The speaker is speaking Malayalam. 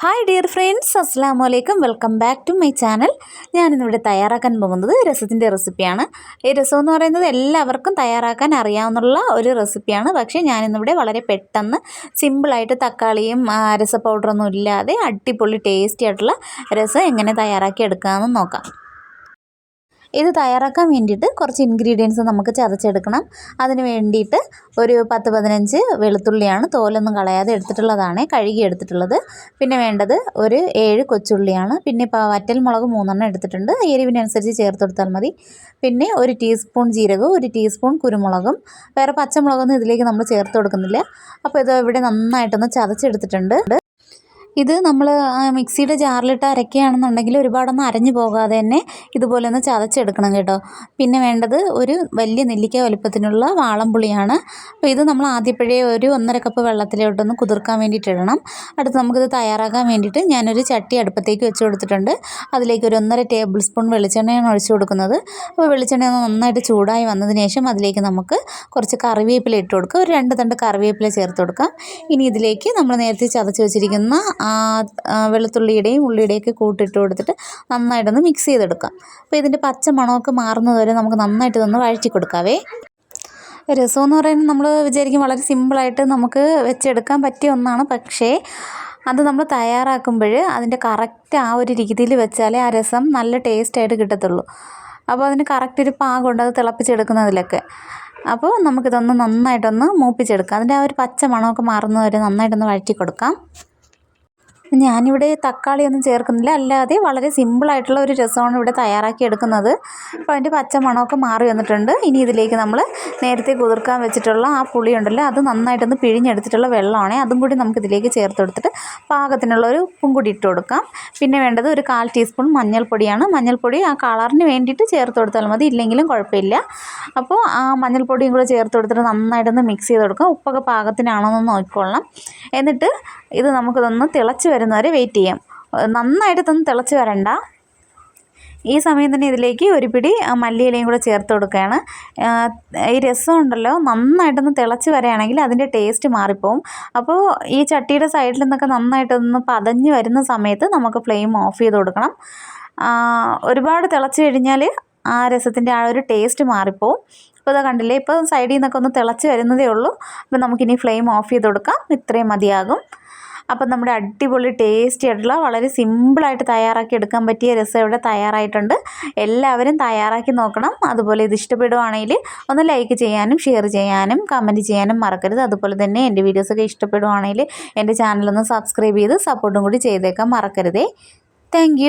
ഹായ് ഡിയർ ഫ്രണ്ട്സ്, അസ്സാം വലൈക്കും. Welcome back to my channel. ഞാനിന്നിവിടെ തയ്യാറാക്കാൻ പോകുന്നത് രസത്തിൻ്റെ റെസിപ്പിയാണ്. ഈ രസം എന്ന് പറയുന്നത് എല്ലാവർക്കും തയ്യാറാക്കാൻ അറിയാവുന്ന ഒരു റെസിപ്പിയാണ്. പക്ഷേ ഞാനിന്നിവിടെ വളരെ പെട്ടെന്ന് സിമ്പിളായിട്ട് തക്കാളിയും രസ പൗഡറൊന്നും ഇല്ലാതെ അടിപൊളി ടേസ്റ്റി ആയിട്ടുള്ള രസം എങ്ങനെ തയ്യാറാക്കി എടുക്കാമെന്ന് നോക്കാം. ഇത് തയ്യാറാക്കാൻ വേണ്ടിയിട്ട് കുറച്ച് ഇൻഗ്രീഡിയൻസ് നമുക്ക് ചതച്ചെടുക്കണം. അതിന് വേണ്ടിയിട്ട് ഒരു 10-15 വെളുത്തുള്ളിയാണ്, തോലൊന്നും കളയാതെ എടുത്തിട്ടുള്ളതാണ്, കഴുകി എടുത്തിട്ടുള്ളത്. പിന്നെ വേണ്ടത് ഒരു 7 കൊച്ചുള്ളിയാണ്. പിന്നെ വറ്റൽ മുളക് 3 എടുത്തിട്ടുണ്ട്, എരിവിനനുസരിച്ച് ചേർത്ത് കൊടുത്താൽ മതി. പിന്നെ 1 ടീസ്പൂൺ ജീരകവും 1 ടീസ്പൂൺ കുരുമുളകും. വേറെ പച്ചമുളകൊന്നും ഇതിലേക്ക് നമ്മൾ ചേർത്ത് കൊടുക്കുന്നില്ല. അപ്പോൾ ഇത് ഇവിടെ നന്നായിട്ടൊന്ന് ചതച്ചെടുത്തിട്ടുണ്ട്. ഇത് നമ്മൾ മിക്സിയുടെ ജാറിലിട്ട് അരയ്ക്കുകയാണെന്നുണ്ടെങ്കിൽ ഒരുപാടൊന്നും അരഞ്ഞു പോകാതെ തന്നെ ഇതുപോലെ ഒന്ന് ചതച്ചെടുക്കണം കേട്ടോ. പിന്നെ വേണ്ടത് ഒരു വലിയ നെല്ലിക്ക വലുപ്പത്തിനുള്ള വാളംപുളിയാണ്. അപ്പോൾ ഇത് നമ്മൾ ആദ്യപ്പോഴേ ഒരു 1.5 കപ്പ് വെള്ളത്തിലോട്ടൊന്ന് കുതിർക്കാൻ വേണ്ടിയിട്ട് ഇടണം. അടുത്ത് നമുക്കിത് തയ്യാറാക്കാൻ വേണ്ടിയിട്ട് ഞാനൊരു ചട്ടി അടുപ്പത്തേക്ക് വെച്ച് കൊടുത്തിട്ടുണ്ട്. അതിലേക്ക് ഒരു 1.5 ടേബിൾ സ്പൂൺ വെളിച്ചെണ്ണയാണ് ഒഴിച്ചു കൊടുക്കുന്നത്. അപ്പോൾ വെളിച്ചെണ്ണ ഒന്ന് നന്നായിട്ട് ചൂടായി വന്നതിന് ശേഷം അതിലേക്ക് നമുക്ക് കുറച്ച് കറിവേപ്പില ഇട്ട് കൊടുക്കുക. ഒരു 2 തണ്ട് കറിവേപ്പില ചേർത്ത് കൊടുക്കാം. ഇനി ഇതിലേക്ക് നമ്മൾ നേരത്തെ ചതച്ച് വെച്ചിരിക്കുന്ന വെളുത്തുള്ളിയുടെയും ഉള്ളിയുടെയൊക്കെ കൂട്ടിട്ട് കൊടുത്തിട്ട് നന്നായിട്ടൊന്ന് മിക്സ് ചെയ്തെടുക്കാം. അപ്പോൾ ഇതിൻ്റെ പച്ച മണമൊക്കെ മാറുന്നത് വരെ നമുക്ക് നന്നായിട്ട് ഇതൊന്ന് വഴറ്റി കൊടുക്കാവേ. രസം എന്ന് പറയുന്നത് നമ്മൾ വിചാരിക്കും വളരെ സിമ്പിളായിട്ട് നമുക്ക് വെച്ചെടുക്കാൻ പറ്റിയ ഒന്നാണ്. പക്ഷേ അത് നമ്മൾ തയ്യാറാക്കുമ്പോൾ അതിൻ്റെ കറക്റ്റ് ആ ഒരു രീതിയിൽ വെച്ചാലേ ആ രസം നല്ല ടേസ്റ്റായിട്ട് കിട്ടത്തുള്ളൂ. അപ്പോൾ അതിന് കറക്റ്റ് ഒരു പാകമുണ്ട് അത് തിളപ്പിച്ചെടുക്കുന്നതിലൊക്കെ. അപ്പോൾ നമുക്കിതൊന്ന് നന്നായിട്ടൊന്ന് മൂപ്പിച്ചെടുക്കാം. അതിൻ്റെ ആ ഒരു പച്ച മണമൊക്കെ മാറുന്നത് വരെ നന്നായിട്ടൊന്ന് വഴറ്റി കൊടുക്കാം. ഞാനിവിടെ തക്കാളിയൊന്നും ചേർക്കുന്നില്ല, അല്ലാതെ വളരെ സിമ്പിളായിട്ടുള്ള ഒരു രസമാണ് ഇവിടെ തയ്യാറാക്കി എടുക്കുന്നത്. അപ്പോൾ അതിൻ്റെ പച്ച മണമൊക്കെ മാറി വന്നിട്ടുണ്ട്. ഇനി ഇതിലേക്ക് നമ്മൾ നേരത്തെ കുതിർക്കാൻ വെച്ചിട്ടുള്ള ആ പുളി ഉണ്ടല്ലോ, അത് നന്നായിട്ടൊന്ന് പിഴിഞ്ഞെടുത്തിട്ടുള്ള വെള്ളമാണ്, അതും കൂടി നമുക്കിതിലേക്ക് ചേർത്ത് കൊടുത്തിട്ട് പാകത്തിനുള്ള ഒരു ഉപ്പും കൂടി ഇട്ട് കൊടുക്കാം. പിന്നെ വേണ്ടത് ഒരു 1/4 ടീസ്പൂൺ മഞ്ഞൾപ്പൊടിയാണ്. മഞ്ഞൾപ്പൊടി ആ കളറിന് വേണ്ടിയിട്ട് ചേർത്ത് കൊടുത്താൽ മതി, ഇല്ലെങ്കിലും കുഴപ്പമില്ല. അപ്പോൾ ആ മഞ്ഞൾപ്പൊടിയും കൂടെ ചേർത്ത് കൊടുത്തിട്ട് നന്നായിട്ടൊന്ന് മിക്സ് ചെയ്ത് കൊടുക്കാം. ഉപ്പൊക്കെ പാകത്തിനാണോയെന്ന് നോക്കിക്കൊള്ളണം. എന്നിട്ട് ഇത് നമുക്കിതൊന്ന് തിളച്ച് വരുന്നവരെ വെയിറ്റ് ചെയ്യാം. നന്നായിട്ടൊന്നും തിളച്ച് വരണ്ട. ഈ സമയം തന്നെ ഇതിലേക്ക് ഒരു പിടി മല്ലിയിലയും കൂടെ ചേർത്ത് കൊടുക്കുകയാണ്. ഈ രസം ഉണ്ടല്ലോ നന്നായിട്ടൊന്ന് തിളച്ച് വരികയാണെങ്കിൽ അതിൻ്റെ ടേസ്റ്റ് മാറിപ്പോവും. അപ്പോൾ ഈ ചട്ടിയുടെ സൈഡിൽ നിന്നൊക്കെ നന്നായിട്ടൊന്ന് പതഞ്ഞ് വരുന്ന സമയത്ത് നമുക്ക് ഫ്ലെയിം ഓഫ് ചെയ്ത് കൊടുക്കണം. ഒരുപാട് തിളച്ച് കഴിഞ്ഞാൽ ആ രസത്തിൻ്റെ ആ ഒരു ടേസ്റ്റ് മാറിപ്പോവും. അപ്പോൾ ഇത് കണ്ടില്ലേ, ഇപ്പോൾ സൈഡിൽ നിന്നൊക്കെ ഒന്ന് തിളച്ച് വരുന്നതേ ഉള്ളൂ. അപ്പോൾ നമുക്കിനി ഫ്ലെയിം ഓഫ് ചെയ്ത് കൊടുക്കാം. ഇത്രയും മതിയാകും. അപ്പം നമ്മുടെ അടിപൊളി ടേസ്റ്റി ആയിട്ടുള്ള വളരെ സിമ്പിളായിട്ട് തയ്യാറാക്കി എടുക്കാൻ പറ്റിയ രസം ഇവിടെ തയ്യാറായിട്ടുണ്ട്. എല്ലാവരും തയ്യാറാക്കി നോക്കണം. അതുപോലെ ഇത് ഇഷ്ടപ്പെടുവാണെങ്കിൽ ഒന്ന് ലൈക്ക് ചെയ്യാനും ഷെയർ ചെയ്യാനും കമൻറ്റ് ചെയ്യാനും മറക്കരുത്. അതുപോലെ തന്നെ എൻ്റെ വീഡിയോസൊക്കെ ഇഷ്ടപ്പെടുവാണെങ്കിൽ എൻ്റെ ചാനലൊന്ന് സബ്സ്ക്രൈബ് ചെയ്ത് സപ്പോർട്ടും കൂടി ചെയ്തേക്കാൻ മറക്കരുതേ. താങ്ക്